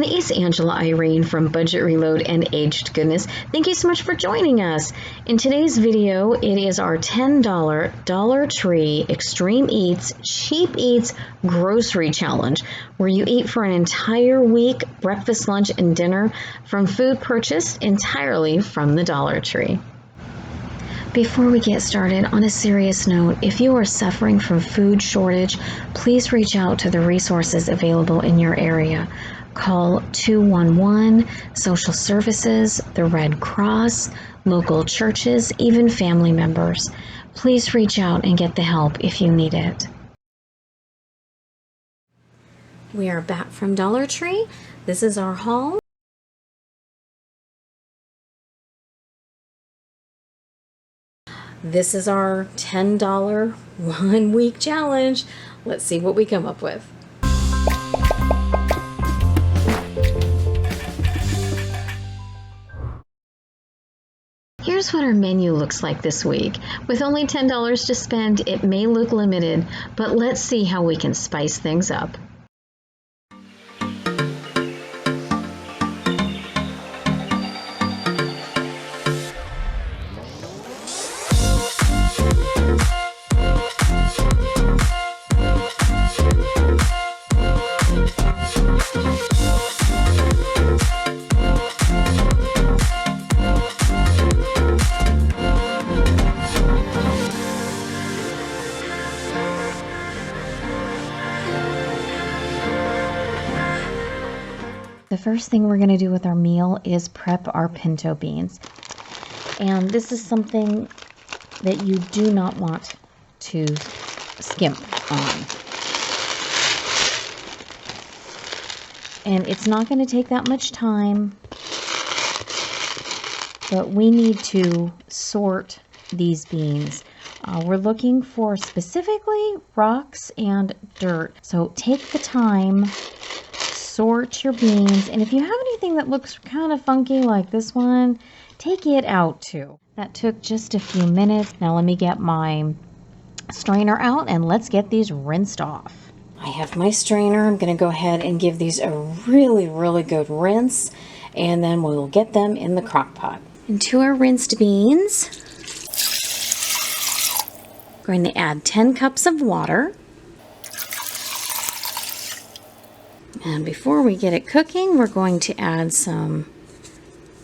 is Angela Irene from Budget Reload and Aged Goodness. Thank you so much for joining us. In today's video, it is our $10 Dollar Tree Extreme Eats Cheap Eats Grocery Challenge, where you eat for an entire week, breakfast, lunch, and dinner from food purchased entirely from the Dollar Tree. Before we get started, on a serious note, if you are suffering from food shortage, please reach out to the resources available in your area. Call 211, social services, the Red Cross, local churches, even family members. Please reach out and get the help if you need it. We are back from Dollar Tree. This is our haul. This is our $10 1 week challenge. Let's see what we come up with. Here's what our menu looks like this week. With only $10 to spend, it may look limited, but let's see how we can spice things up. The first thing we're going to do with our meal is prep our pinto beans. And this is something that you do not want to skimp on. And it's not going to take that much time, but we need to sort these beans. We're looking for specifically rocks and dirt. So take the time, sort your beans, and if you have anything that looks kind of funky like this one, take it out too. That took just a few minutes. Now let me get my strainer out and let's get these rinsed off. I have my strainer. I'm going to go ahead and give these a really good rinse, and then we'll get them in the crock pot. Into our rinsed beans, I'm going to add 10 cups of water. And before we get it cooking, we're going to add some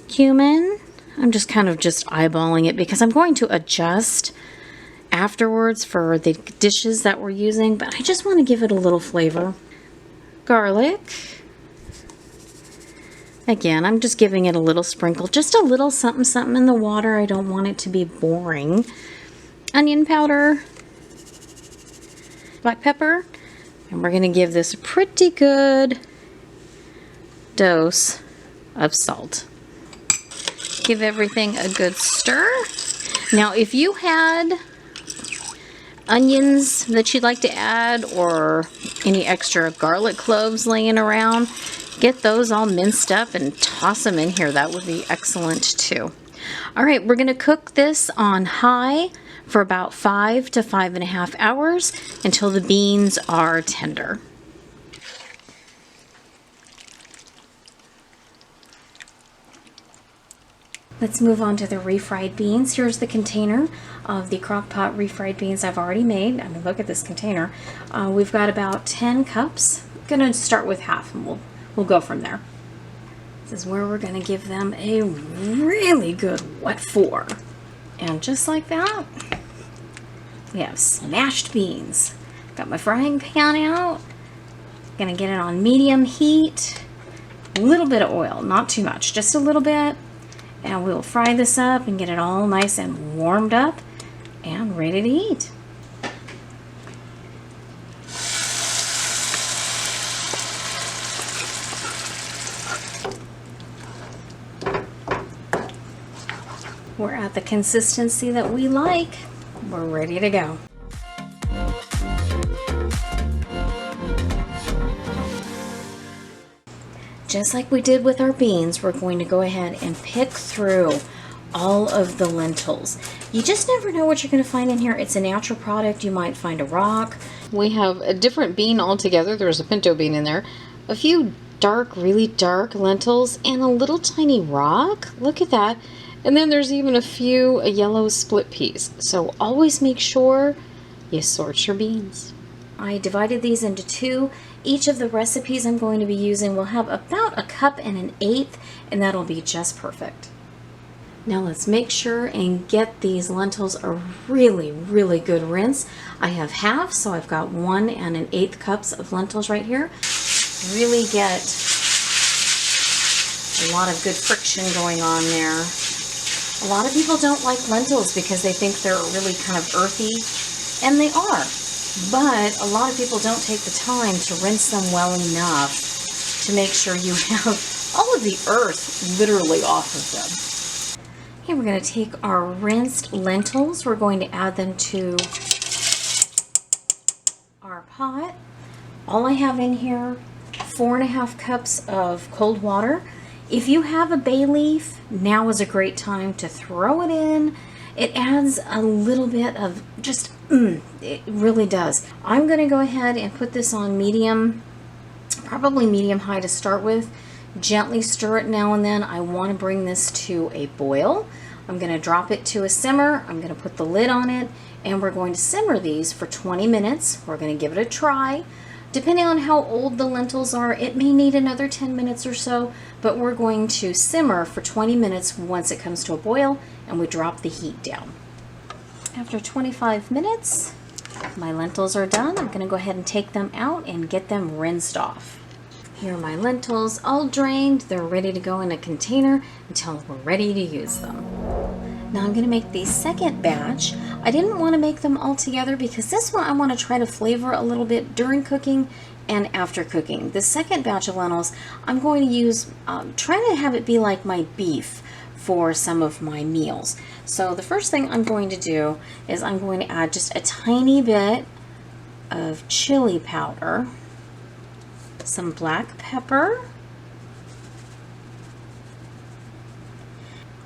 cumin. I'm just eyeballing it because I'm going to adjust afterwards for the dishes that we're using, but I just want to give it a little flavor. Garlic. Again, I'm just giving it a little sprinkle, just a little something in the water. I don't want it to be boring. Onion powder. Black pepper. And we're going to give this a pretty good dose of salt. Give everything a good stir. Now, if you had onions that you'd like to add or any extra garlic cloves laying around, get those all minced up and toss them in here. That would be excellent too. All right, we're going to cook this on high for about 5 to 5.5 hours until the beans are tender. Let's move on to the refried beans. Here's the container of the crock pot refried beans I've already made. I mean, look at this container. We've got about 10 cups. I'm gonna start with half and we'll go from there. This is where we're gonna give them a really good what for. And just like that, we have smashed beans. Got my frying pan out. Gonna get it on medium heat. A little bit of oil, not too much, just a little bit. And we'll fry this up and get it all nice and warmed up and ready to eat. We're at the consistency that we like. We're ready to go. Just like we did with our beans, we're going to go ahead and pick through all of the lentils. You just never know what you're going to find in here. It's a natural product. You might find a rock. We have a different bean altogether. There's a pinto bean in there. A few dark, really dark lentils and a little tiny rock. Look at that. And then there's even a few yellow split peas. So always make sure you sort your beans. I divided these into two. Each of the recipes I'm going to be using will have about 1 1/8 cups, and that'll be just perfect. Now let's make sure and get these lentils a really, really good rinse. I have half, so I've got 1 1/8 cups of lentils right here. Really get a lot of good friction going on there. A lot of people don't like lentils because they think they're really kind of earthy, and they are. But a lot of people don't take the time to rinse them well enough to make sure you have all of the earth literally off of them. Okay, we're going to take our rinsed lentils. We're going to add them to our pot. All I have in here, 4 1/2 cups of cold water. If you have a bay leaf, now is a great time to throw it in. It adds a little bit of just, it really does. I'm going to go ahead and put this on medium, probably medium high to start with. Gently stir it now and then. I want to bring this to a boil. I'm going to drop it to a simmer. I'm going to put the lid on it, and we're going to simmer these for 20 minutes. We're going to give it a try. Depending on how old the lentils are, it may need another 10 minutes or so, but we're going to simmer for 20 minutes once it comes to a boil, and we drop the heat down. After 25 minutes, my lentils are done. I'm going to go ahead and take them out and get them rinsed off. Here are my lentils all drained. They're ready to go in a container until we're ready to use them. Now I'm going to make the second batch. I didn't want to make them all together because this one I want to try to flavor a little bit during cooking and after cooking. The second batch of lentils I'm going to use, trying to have it be like my beef for some of my meals. So the first thing I'm going to do is I'm going to add just a tiny bit of chili powder, some black pepper,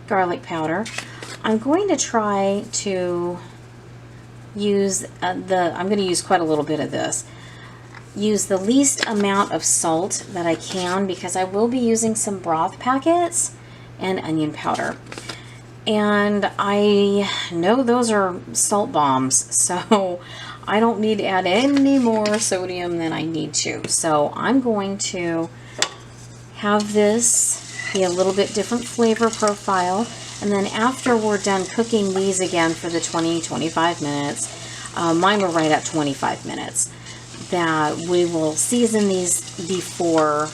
garlic powder. I'm going to try to use I'm going to use quite a little bit of this. Use the least amount of salt that I can because I will be using some broth packets and onion powder. And I know those are salt bombs, so I don't need to add any more sodium than I need to. So I'm going to have this be a little bit different flavor profile. And then after we're done cooking these again for the 20-25 minutes, mine were right at 25 minutes, that we will season these before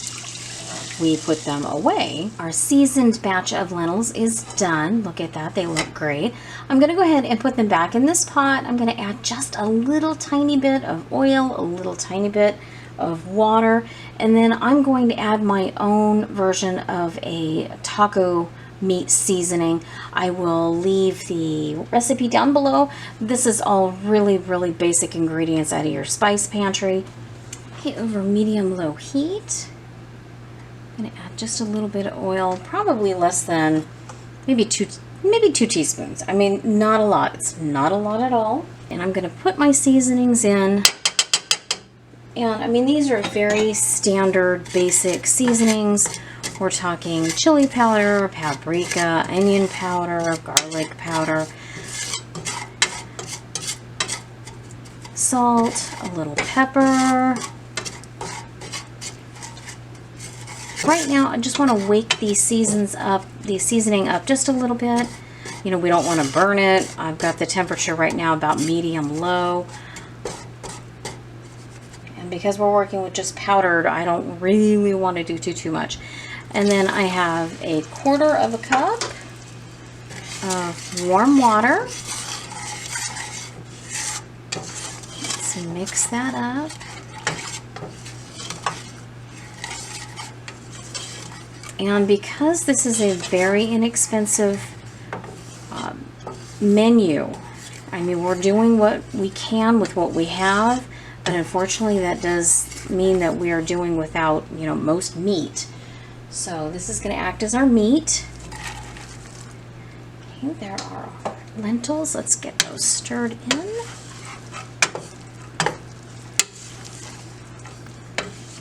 we put them away. Our seasoned batch of lentils is done. Look at that, they look great. I'm gonna go ahead and put them back in this pot. I'm gonna add just a little tiny bit of oil, a little tiny bit of water, and then I'm going to add my own version of a taco meat seasoning. I will leave the recipe down below. This is all really, really basic ingredients out of your spice pantry. Okay, over medium-low heat. I'm gonna add just a little bit of oil, probably less than maybe two teaspoons. I mean, not a lot. It's not a lot at all. And I'm gonna put my seasonings in. And I mean, these are very standard, basic seasonings. We're talking chili powder, paprika, onion powder, garlic powder, salt, a little pepper. Right now, I just want to wake these seasoning up just a little bit. You know, we don't want to burn it. I've got the temperature right now about medium-low. And because we're working with just powdered, I don't really want to do too much. And then I have 1/4 cup of warm water. Let's mix that up. And because this is a very inexpensive menu, I mean, we're doing what we can with what we have, but unfortunately that does mean that we are doing without, you know, most meat. So this is going to act as our meat. Okay, there are our lentils. Let's get those stirred in.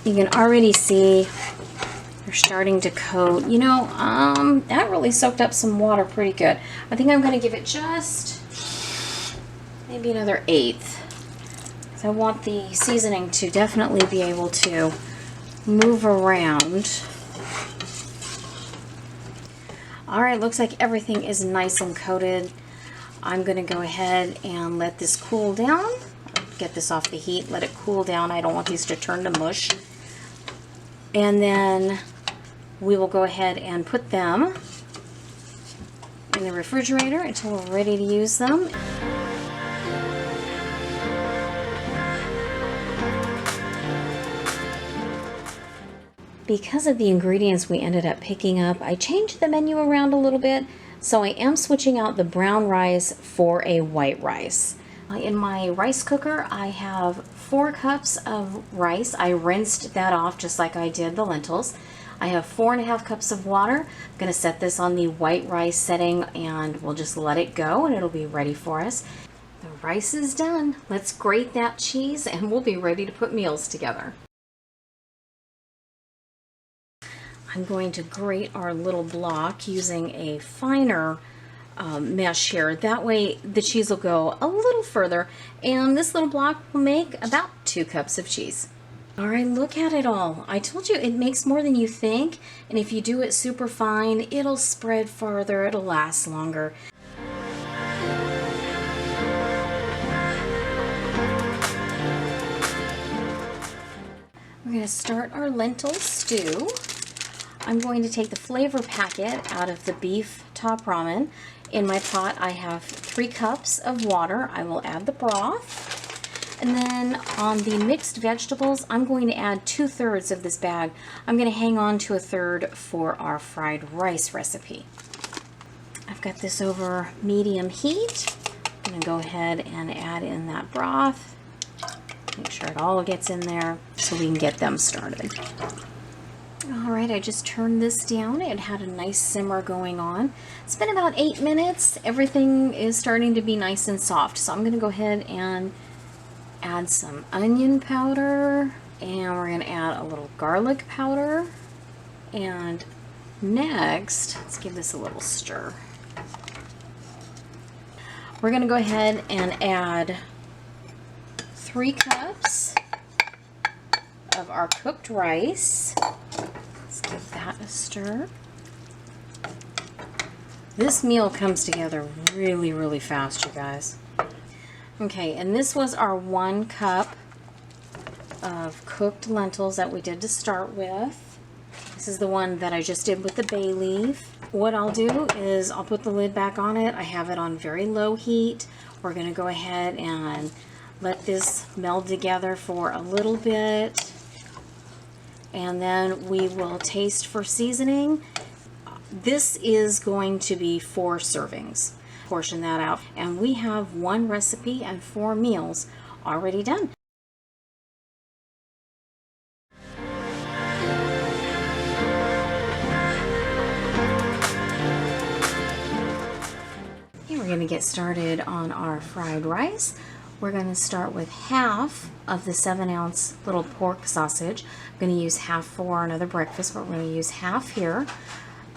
You can already see They're starting to coat. You know, that really soaked up some water pretty good. I think I'm going to give it just maybe another 1/8. So I want the seasoning to definitely be able to move around. All right, looks like everything is nice and coated. I'm going to go ahead and let this cool down. Get this off the heat, let it cool down. I don't want these to turn to mush. And then we will go ahead and put them in the refrigerator until we're ready to use them. Because of the ingredients we ended up picking up, I changed the menu around a little bit, so I am switching out the brown rice for a white rice. In my rice cooker, I have 4 cups of rice. I rinsed that off just like I did the lentils. I have 4.5 cups of water. I'm going to set this on the white rice setting and we'll just let it go and it'll be ready for us. The rice is done. Let's grate that cheese and we'll be ready to put meals together. I'm going to grate our little block using a finer mesh here. That way the cheese will go a little further, and this little block will make about 2 cups of cheese. All right, look at it all. I told you it makes more than you think, and if you do it super fine, it'll spread farther, it'll last longer. We're going to start our lentil stew. I'm going to take the flavor packet out of the beef top ramen. In my pot, I have 3 cups of water. I will add the broth. And then on the mixed vegetables, I'm going to add 2/3 of this bag. I'm going to hang on to 1/3 for our fried rice recipe. I've got this over medium heat. I'm going to go ahead and add in that broth. Make sure it all gets in there so we can get them started. All right, I just turned this down. It had a nice simmer going on. It's been about 8 minutes. Everything is starting to be nice and soft. So I'm going to go ahead and add some onion powder. And we're going to add a little garlic powder. And next, let's give this a little stir. We're going to go ahead and add 3 cups of our cooked rice. Let's give that a stir. This meal comes together really, really fast, you guys. Okay, and this was our 1 cup of cooked lentils that we did to start with. This is the one that I just did with the bay leaf. What I'll do is I'll put the lid back on it. I have it on very low heat. We're going to go ahead and let this meld together for a little bit. And then we will taste for seasoning. This is going to be 4 servings. Portion that out. And we have 1 recipe and 4 meals already done. Okay, we're going to get started on our fried rice. We're going to start with half of the 7-ounce little pork sausage. I'm going to use half for another breakfast, but we're going to use half here.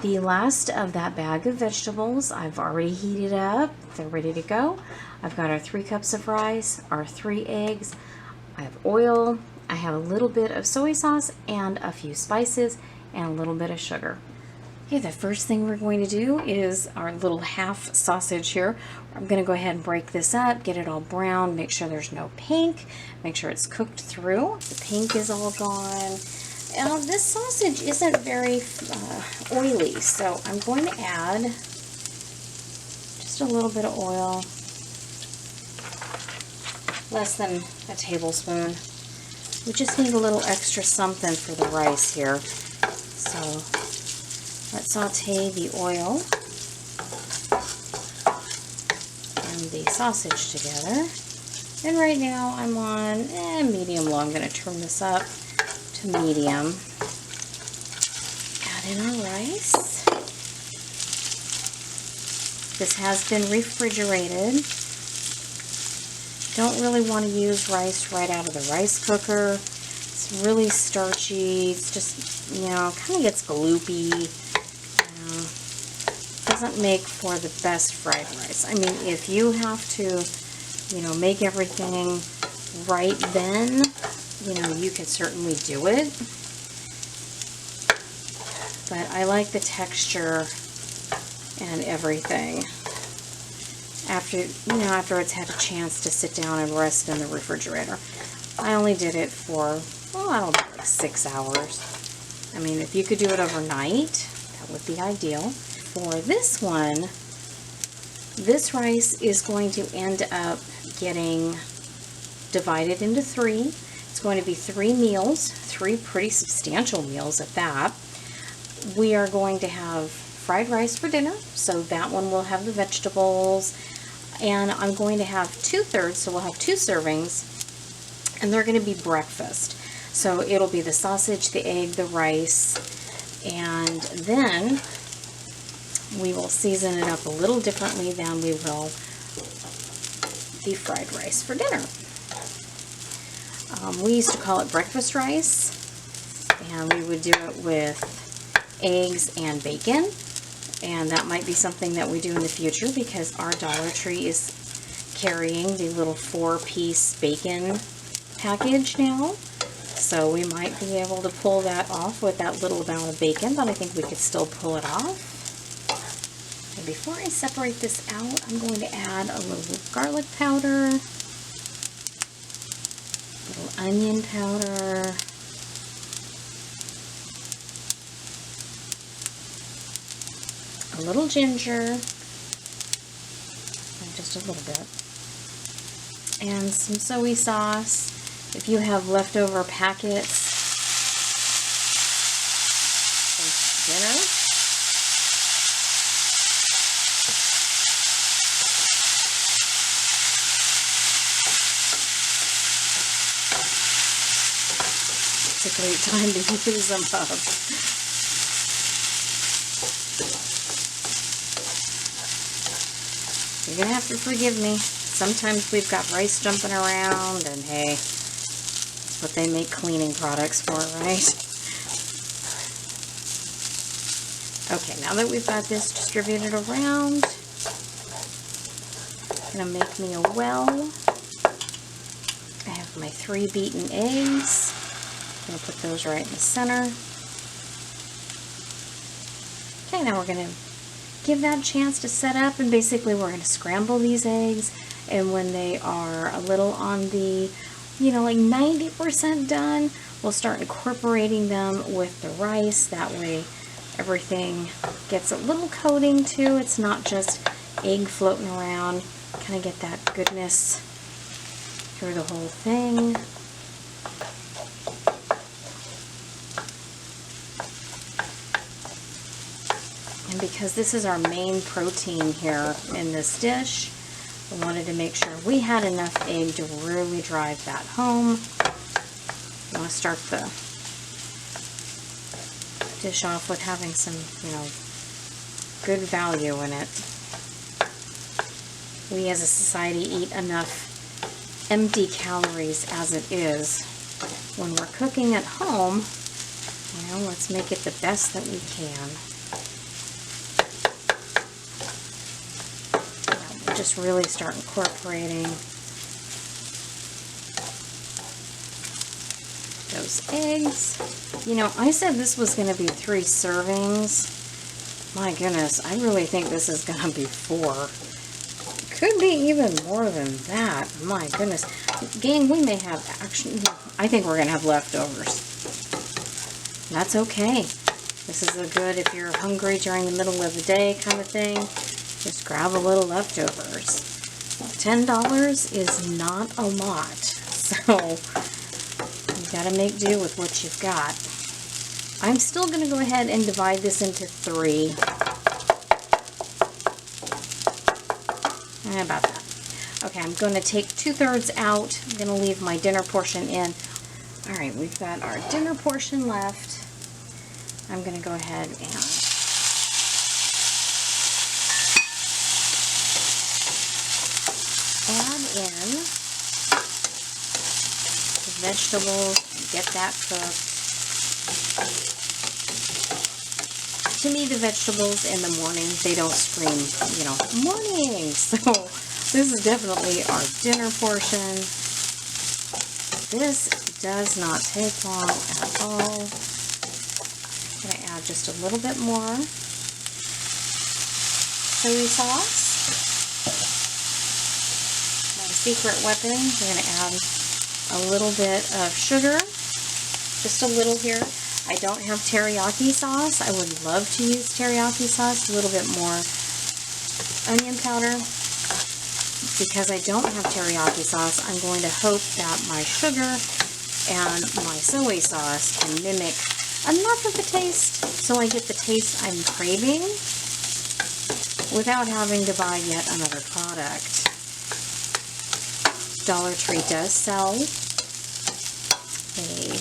The last of that bag of vegetables, I've already heated up. They're ready to go. I've got our 3 cups of rice, our 3 eggs. I have oil. I have a little bit of soy sauce and a few spices and a little bit of sugar. Okay, the first thing we're going to do is our little half sausage here. I'm going to go ahead and break this up, get it all brown, make sure there's no pink, make sure it's cooked through. The pink is all gone. Now, this sausage isn't very oily, so I'm going to add just a little bit of oil, less than a tablespoon. We just need a little extra something for the rice here. So let's saute the oil and the sausage together. And right now I'm on medium low. I'm going to turn this up to medium. Add in our rice. This has been refrigerated. Don't really want to use rice right out of the rice cooker. It's really starchy. It's just, you know, kind of gets gloopy. Doesn't make for the best fried rice. I mean, if you have to, you know, make everything right then, you know, you can certainly do it. But I like the texture and everything after, you know, after it's had a chance to sit down and rest in the refrigerator. I only did it for, well, I don't know, like 6 hours. I mean, if you could do it overnight, that would be ideal. For this one, this rice is going to end up getting divided into 3. It's going to be 3 meals, 3 pretty substantial meals at that. We are going to have fried rice for dinner, so that one will have the vegetables, and I'm going to have 2/3, so we'll have 2 servings, and they're going to be breakfast. So it'll be the sausage, the egg, the rice, and then we will season it up a little differently than we will the fried rice for dinner. We used to call it breakfast rice, and we would do it with eggs and bacon, and that might be something that we do in the future because our Dollar Tree is carrying the little 4-piece bacon package now, so we might be able to pull that off with that little amount of bacon, but I think we could still pull it off. And before I separate this out, I'm going to add a little garlic powder, a little onion powder, a little ginger, just a little bit, and some soy sauce. If you have leftover packets from dinner, it's a great time to use them up. You're going to have to forgive me. Sometimes we've got rice jumping around, and hey, that's what they make cleaning products for, right? Okay, now that we've got this distributed around, I'm going to make me a well. I have my 3 beaten eggs. I'm going to put those right in the center. Okay, now we're going to give that a chance to set up, and basically we're going to scramble these eggs, and when they are a little on the, you know, like 90% done, we'll start incorporating them with the rice. That way everything gets a little coating too. It's not just egg floating around. Kind of get that goodness through the whole thing. And because this is our main protein here in this dish, I wanted to make sure we had enough egg to really drive that home. I want to start the dish off with having some, you know, good value in it. We as a society eat enough empty calories as it is. When we're cooking at home, you know, let's make it the best that we can. Just really start incorporating those eggs. You know, I said this was going to be 3 servings. My goodness, I really think this is going to be 4. Could be even more than that. My goodness. Gang, we may have actually, I think we're going to have leftovers. That's okay. This is a good, if you're hungry during the middle of the day kind of thing, just grab a little leftovers. $10 is not a lot, so you gotta make do with what you've got. I'm still gonna go ahead and divide this into 3. About that. Okay, I'm gonna take 2/3 out. I'm gonna leave my dinner portion in. All right, we've got our dinner portion left. I'm gonna go ahead and add in the vegetables, get that cooked. To me, the vegetables in the morning, they don't scream, you know, morning. So this is definitely our dinner portion. This does not take long at all. I'm going to add just a little bit more soy sauce. My secret weapon, we're going to add a little bit of sugar, just a little here. I don't have teriyaki sauce. I would love to use teriyaki sauce, a little bit more onion powder. Because I don't have teriyaki sauce, I'm going to hope that my sugar and my soy sauce can mimic enough of the taste so I get the taste I'm craving without having to buy yet another product. Dollar Tree does sell a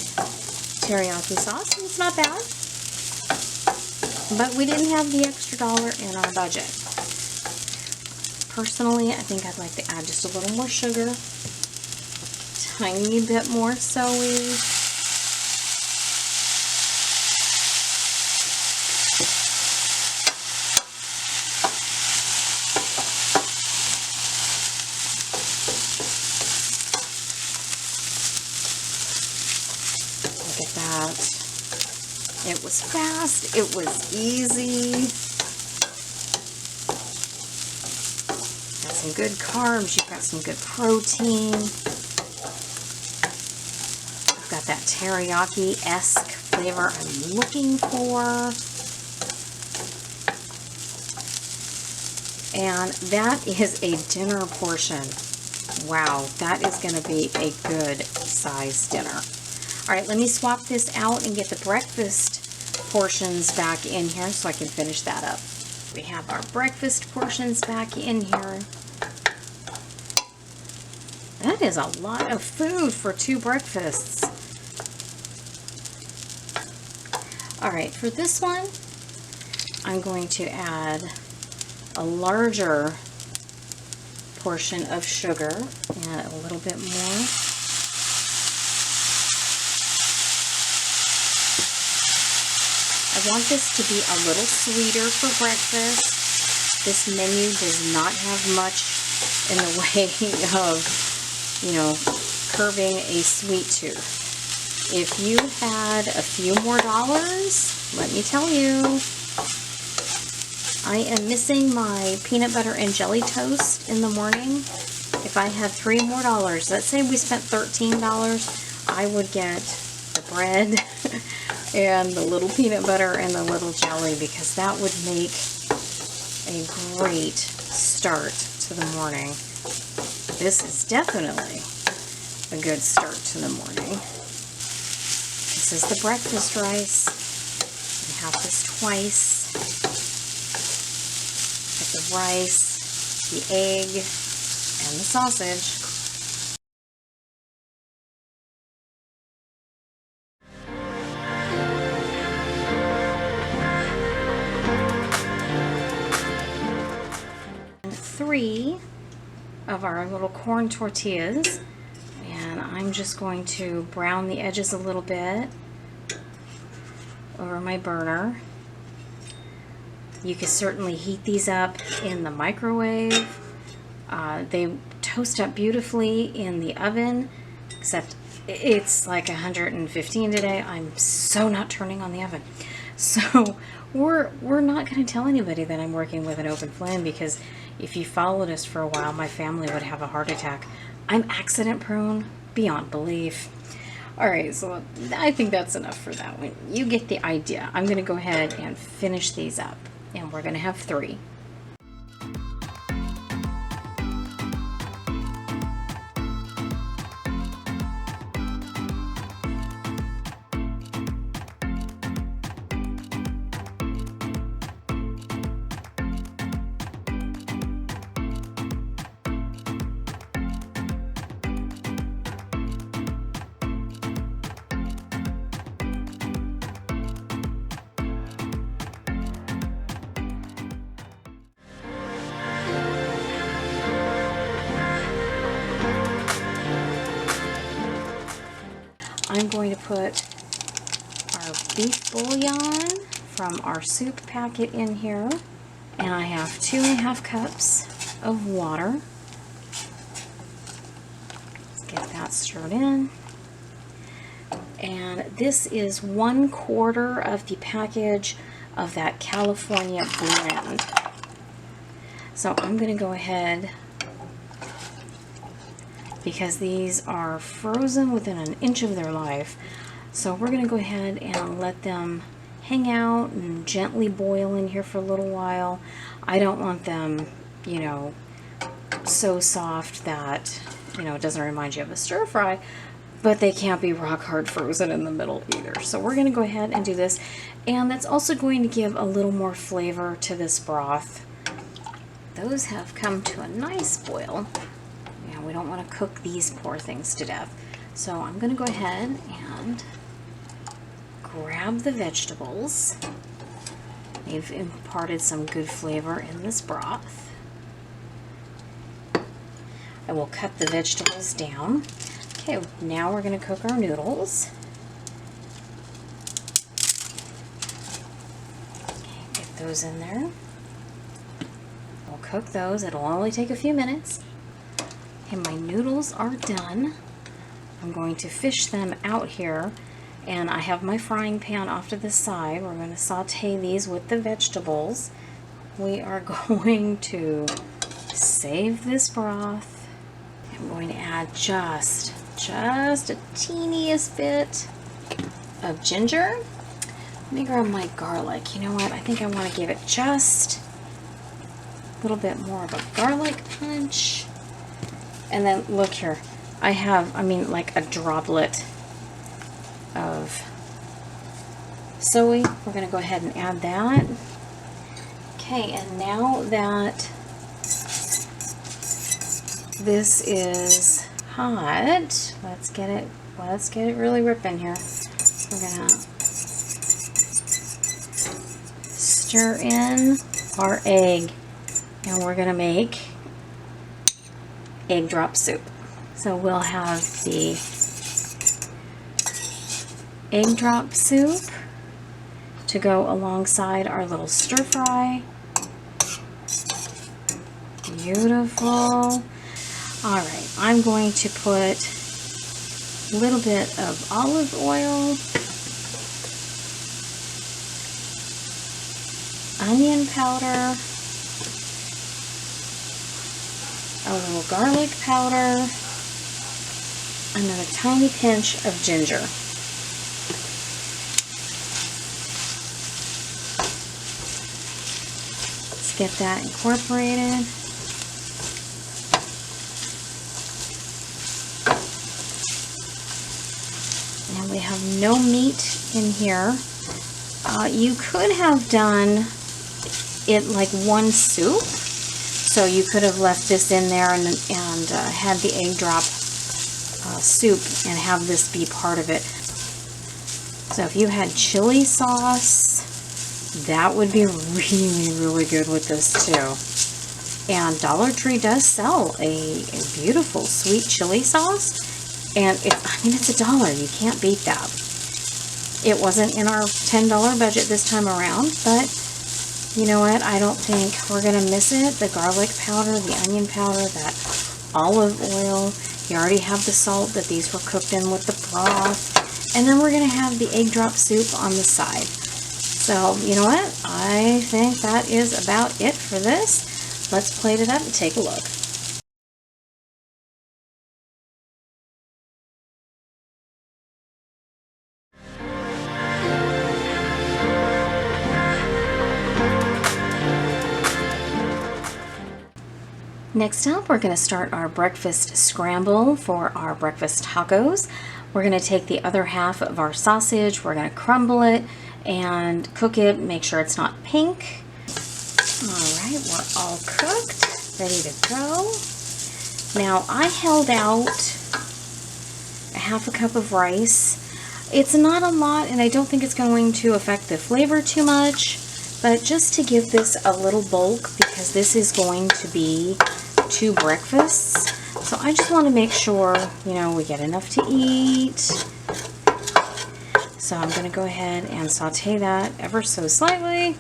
teriyaki sauce, and it's not bad, but we didn't have the extra dollar in our budget. Personally, I think I'd like to add just a little more sugar, tiny bit more soy. Look at that. It was fast, it was easy. Some good carbs, you've got some good protein. I've got that teriyaki-esque flavor I'm looking for. And that is a dinner portion. Wow, that is going to be a good size dinner. All right, let me swap this out and get the breakfast portions back in here so I can finish that up. We have our breakfast portions back in here. That is a lot of food for 2 breakfasts. All right, for this one, I'm going to add a larger portion of sugar and a little bit more. I want this to be a little sweeter for breakfast. This menu does not have much in the way of, you know, curbing a sweet tooth. If you had a few more dollars, let me tell you, I am missing my peanut butter and jelly toast in the morning. If I had $3 more, let's say we spent $13, I would get the bread and the little peanut butter and the little jelly, because that would make a great start to the morning. This is definitely a good start to the morning. This is the breakfast rice. We have this twice. Got the rice, the egg, and the sausage. And 3 of our little corn tortillas, and I'm just going to brown the edges a little bit over my burner. You can certainly heat these up in the microwave. They toast up beautifully in the oven, except it's like 115 today. I'm so not turning on the oven. So we're not going to tell anybody that I'm working with an open flame, because if you followed us for a while, my family would have a heart attack. I'm accident prone beyond belief. All right, so I think that's enough for that one. You get the idea. I'm going to go ahead and finish these up, and we're going to have 3. I'm going to put our beef bouillon from our soup packet in here. And I have 2½ cups of water. Let's get that stirred in. And this is 1/4 of the package of that California blend. So I'm going to go ahead, because these are frozen within an inch of their life. So we're going to go ahead and let them hang out and gently boil in here for a little while. I don't want them, you know, so soft that, you know, it doesn't remind you of a stir fry, but they can't be rock hard frozen in the middle either. So we're going to go ahead and do this, and that's also going to give a little more flavor to this broth. Those have come to a nice boil. Now we don't want to cook these poor things to death. So I'm going to go ahead and grab the vegetables. They've imparted some good flavor in this broth. I will cut the vegetables down. Okay, now we're going to cook our noodles. Okay, get those in there. We'll cook those. It'll only take a few minutes. Okay, my noodles are done. I'm going to fish them out here. And I have my frying pan off to the side. We're going to saute these with the vegetables. We are going to save this broth. I'm going to add just a teeniest bit of ginger. Let me grab my garlic. You know what? I think I want to give it just a little bit more of a garlic punch. And then look here. I have, like a droplet of soy. We're going to go ahead and add that. Okay, and now that this is hot, let's get it really ripping here. We're going to stir in our egg, and we're going to make egg drop soup. So we'll have the egg drop soup to go alongside our little stir fry. Beautiful. Alright, I'm going to put a little bit of olive oil, onion powder, a little garlic powder, and a tiny pinch of ginger. Let's get that incorporated. And we have no meat in here. You could have done it like one soup. So you could have left this in there and had the egg drop soup and have this be part of it. So if you had chili sauce, that would be really, really good with this too. And Dollar Tree does sell a beautiful sweet chili sauce. And it's $1. You can't beat that. It wasn't in our $10 budget this time around, but you know what? I don't think we're going to miss it. The garlic powder, the onion powder, that olive oil. You already have the salt that these were cooked in with the broth. And then we're going to have the egg drop soup on the side. So, you know what? I think that is about it for this. Let's plate it up and take a look. Next up, we're going to start our breakfast scramble for our breakfast tacos. We're going to take the other half of our sausage, we're going to crumble it and cook it, make sure it's not pink. Alright, we're all cooked, ready to go. Now, I held out a ½ cup of rice. It's not a lot, and I don't think it's going to affect the flavor too much, but just to give this a little bulk, because this is going to be 2 breakfasts. So I just want to make sure, you know, we get enough to eat. So I'm going to go ahead and saute that ever so slightly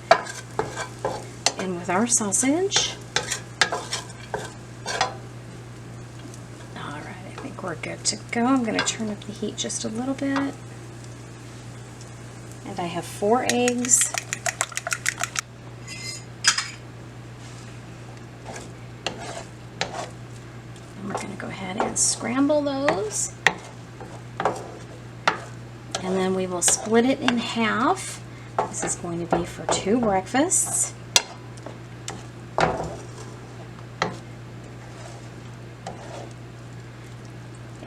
in with our sausage. Alright, I think we're good to go. I'm going to turn up the heat just a little bit. And I have 4 eggs. And we're going to go ahead and scramble those. And then we will split it in half. This is going to be for 2 breakfasts.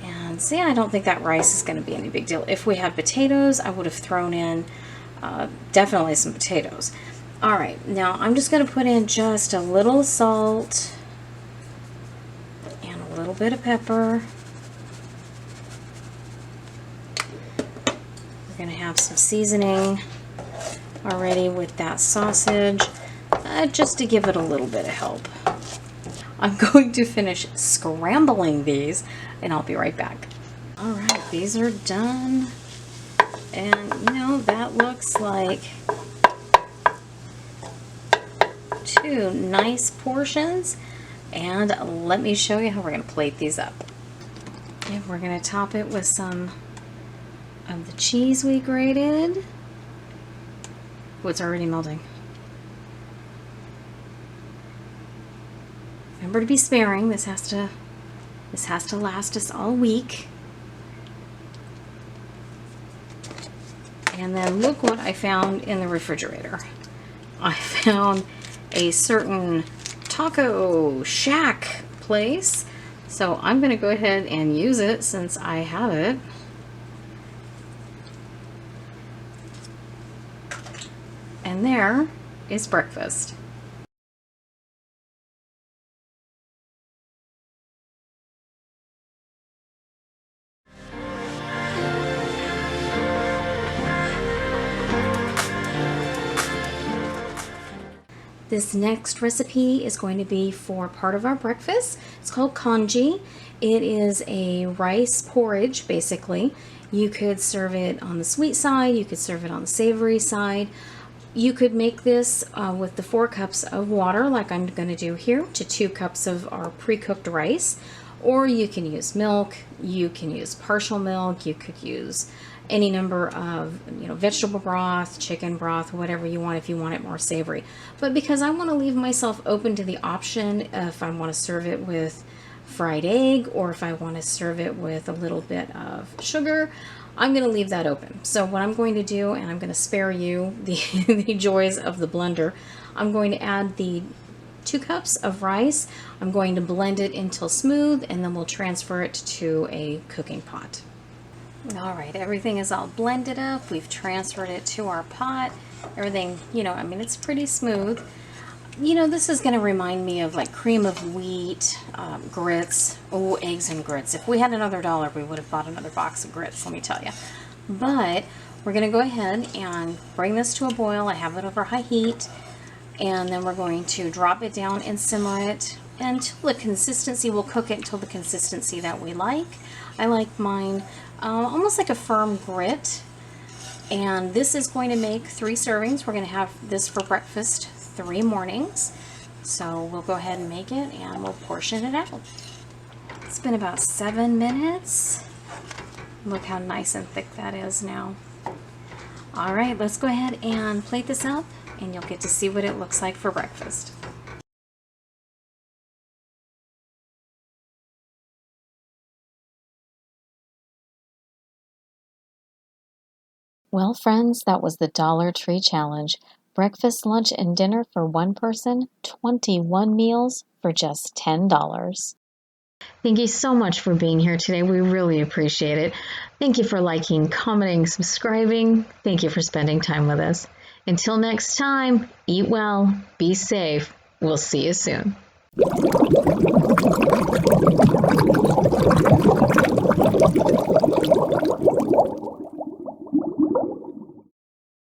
And see, I don't think that rice is going to be any big deal. If we had potatoes, I would have thrown in definitely some potatoes. Alright, now I'm just going to put in just a little salt and a little bit of pepper. We're going to have some seasoning already with that sausage, just to give it a little bit of help. I'm going to finish scrambling these, and I'll be right back. Alright, these are done. And, you know, that looks like 2 nice portions. And let me show you how we're going to plate these up. And we're going to top it with some of the cheese we grated. Oh, it's already melting. Remember to be sparing. This has to last us all week. And then look what I found in the refrigerator. I found a certain taco shack place. So I'm going to go ahead and use it since I have it. And there is breakfast. This next recipe is going to be for part of our breakfast. It's called congee. It is a rice porridge, basically. You could serve it on the sweet side, you could serve it on the savory side. You could make this with the 4 cups of water, like I'm going to do here, to 2 cups of our pre-cooked rice. Or you can use milk, you can use partial milk, you could use any number of, you know, vegetable broth, chicken broth, whatever you want if you want it more savory. But because I want to leave myself open to the option if I want to serve it with fried egg or if I want to serve it with a little bit of sugar, I'm going to leave that open. So what I'm going to do, and I'm going to spare you the joys of the blender, I'm going to add the 2 cups of rice. I'm going to blend it until smooth, and then we'll transfer it to a cooking pot. Alright, everything is all blended up. We've transferred it to our pot. Everything, you know, I mean, it's pretty smooth. You know, this is going to remind me of like cream of wheat, grits. Oh, eggs and grits. If we had another dollar, we would have bought another box of grits, let me tell you. But we're going to go ahead and bring this to a boil. I have it over high heat. And then we're going to drop it down and simmer it until the consistency, we'll cook it until the consistency that we like. I like mine almost like a firm grit. And this is going to make 3 servings. We're going to have this for breakfast 3 mornings. So we'll go ahead and make it and we'll portion it out. It's been about 7 minutes. Look how nice and thick that is now. All right, let's go ahead and plate this up and you'll get to see what it looks like for breakfast. Well, friends, that was the Dollar Tree Challenge. Breakfast, lunch, and dinner for 1 person, 21 meals for just $10. Thank you so much for being here today. We really appreciate it. Thank you for liking, commenting, subscribing. Thank you for spending time with us. Until next time, eat well, be safe. We'll see you soon.